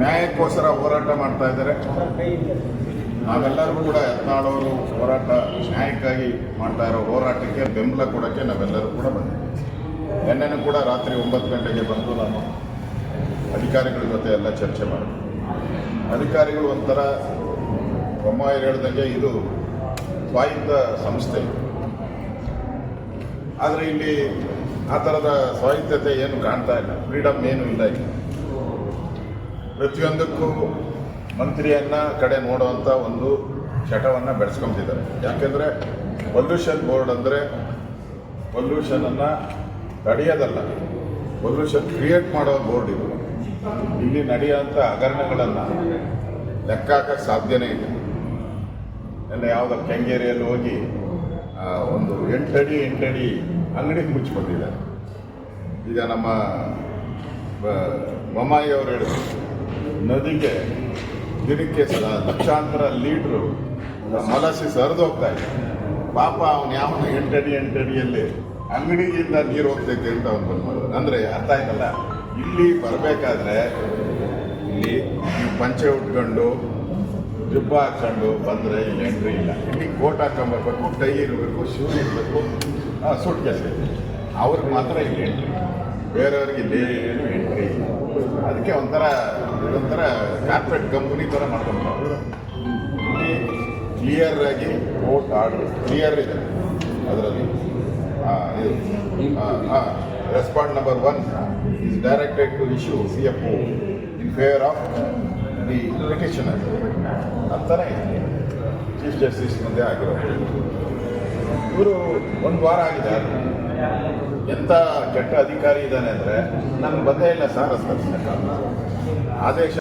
ನ್ಯಾಯಕ್ಕೋಸ್ಕರ ಹೋರಾಟ ಮಾಡ್ತಾ ಇದ್ದಾರೆ. ನಾವೆಲ್ಲರೂ ಕೂಡ ಯತ್ನಾಳವರು ಹೋರಾಟ ನ್ಯಾಯಕ್ಕಾಗಿ ಮಾಡ್ತಾ ಇರೋ ಹೋರಾಟಕ್ಕೆ ಬೆಂಬಲ ಕೊಡೋಕ್ಕೆ ನಾವೆಲ್ಲರೂ ಕೂಡ ಬಂದಿದ್ದೀವಿ. ನಿನ್ನೆನೂ ಕೂಡ ರಾತ್ರಿ 9 ಗಂಟೆಗೆ ಬಂದು ನಾನು ಅಧಿಕಾರಿಗಳ ಜೊತೆ ಎಲ್ಲ ಚರ್ಚೆ ಮಾಡಿದೆ. ಅಧಿಕಾರಿಗಳು ಒಂಥರ ಬೊಮ್ಮಾಯಿರು ಹೇಳ್ದಂಗೆ ಇದು ಸ್ವಾಯತ್ತ ಸಂಸ್ಥೆ, ಆದರೆ ಇಲ್ಲಿ ಆ ಥರದ ಸ್ವಾಯತ್ತತೆ ಏನು ಕಾಣ್ತಾ ಇಲ್ಲ, ಫ್ರೀಡಮ್ ಏನೂ ಇಲ್ಲ. ಇಲ್ಲಿ ಪ್ರತಿಯೊಂದಕ್ಕೂ ಮಂತ್ರಿಯನ್ನ ಕಡೆ ನೋಡುವಂಥ ಒಂದು ಚಟವನ್ನು ಬೆಳೆಸ್ಕೊಂತಿದ್ದಾರೆ. ಯಾಕೆಂದರೆ ಪೊಲ್ಯೂಷನ್ ಬೋರ್ಡ್ ಅಂದರೆ ಪೊಲ್ಯೂಷನನ್ನು ತಡೆಯೋದಲ್ಲ, ಪೊಲ್ಯೂಷನ್ ಕ್ರಿಯೇಟ್ ಮಾಡೋ ಬೋರ್ಡ್ ಇದು. ಇಲ್ಲಿ ನಡೆಯುವಂಥ ಹಗರಣಗಳನ್ನು ಲೆಕ್ಕ ಹಾಕಕ್ಕೆ ಸಾಧ್ಯನೇ ಇಲ್ಲ. ನಿನ್ನೆ ಯಾವುದೋ ಕೆಂಗೇರಿಯಲ್ಲಿ ಹೋಗಿ ಒಂದು 8 ಅಡಿ ಅಂಗಡಿ ಮುಚ್ಚಿಕೊಂಡಿದ್ದಾರೆ. ಈಗ ನಮ್ಮ ಬೊಮ್ಮಾಯಿ ಅವರು ಹೇಳಿದ್ರು, ನದಿಗೆ ದಿನಕ್ಕೆ ಲಕ್ಷಾಂತರ ಲೀಟ್ರು ಮೊಲಾಸಿಸ್ ಹರಿದು ಹೋಗ್ತಾ ಇದೆ. ಪಾಪ ಅವನು ಯಾವನು 8 ಅಡಿಯಲ್ಲಿ ಅಂಗಡಿಯಿಂದ ನೀರು ಹೋಗ್ತೈತೆ ಅಂತ ಅವನು ಬಂದು ಮಾಡಿದ್ರು. ಅಂದರೆ ಅರ್ಥ ಆಯ್ತಲ್ಲ, ಇಲ್ಲಿ ಬರಬೇಕಾದ್ರೆ ಇಲ್ಲಿ ಪಂಚೆ ಉಟ್ಕೊಂಡು ಜುಬ್ಬ ಹಾಕ್ಕೊಂಡು ಬಂದರೆ ಇಲ್ಲಿ ಎಂಟ್ರಿ ಇಲ್ಲ. ಇಲ್ಲಿ ಕೋಟ್ ಹಾಕೊಂಬರ್ಬೇಕು, ಟೈ ಇರಬೇಕು, ಶೂ ಇರಬೇಕು, ಸೂಟ್ ಕೇಸ್ ಅವ್ರಿಗೆ ಮಾತ್ರ ಇಲ್ಲಿ ಎಂಟ್ರಿ, ಬೇರೆಯವ್ರಿಗೆ ಇಲ್ಲಿ ಏನು ಎಂಟ್ರಿ ಇಲ್ಲ. ಅದಕ್ಕೆ ಒಂಥರ ಕಾರ್ಪೊರೇಟ್ ಕಂಪ್ನಿ ಥರ ಮಾಡ್ಕೊಂಡ್ರು. ಇಲ್ಲಿ ಕ್ಲಿಯರ್ ಆಗಿ ಕೋರ್ಟ್ ಆರ್ಡರ್ ಕ್ಲಿಯರ್ ಇದೆ. ಅದರಲ್ಲಿ respond number 1 is directed to issue CFO in favor of the petitioner ಅಂತಾನೆ ಇದೆ. ಚೀಫ್ ಜಸ್ಟಿಸ್ ಮುಂದೆ ಆಗಿರೋದು. ಇವರು 1 ವಾರ ಆಗಿದೆ. ಎಂಥ ಕೆಟ್ಟ ಅಧಿಕಾರಿ ಇದ್ದಾನೆ ಅಂದರೆ ನನಗೆ ಬಂದೇ ಇಲ್ಲ ಸರ್ ಅಂತ ಆದೇಶ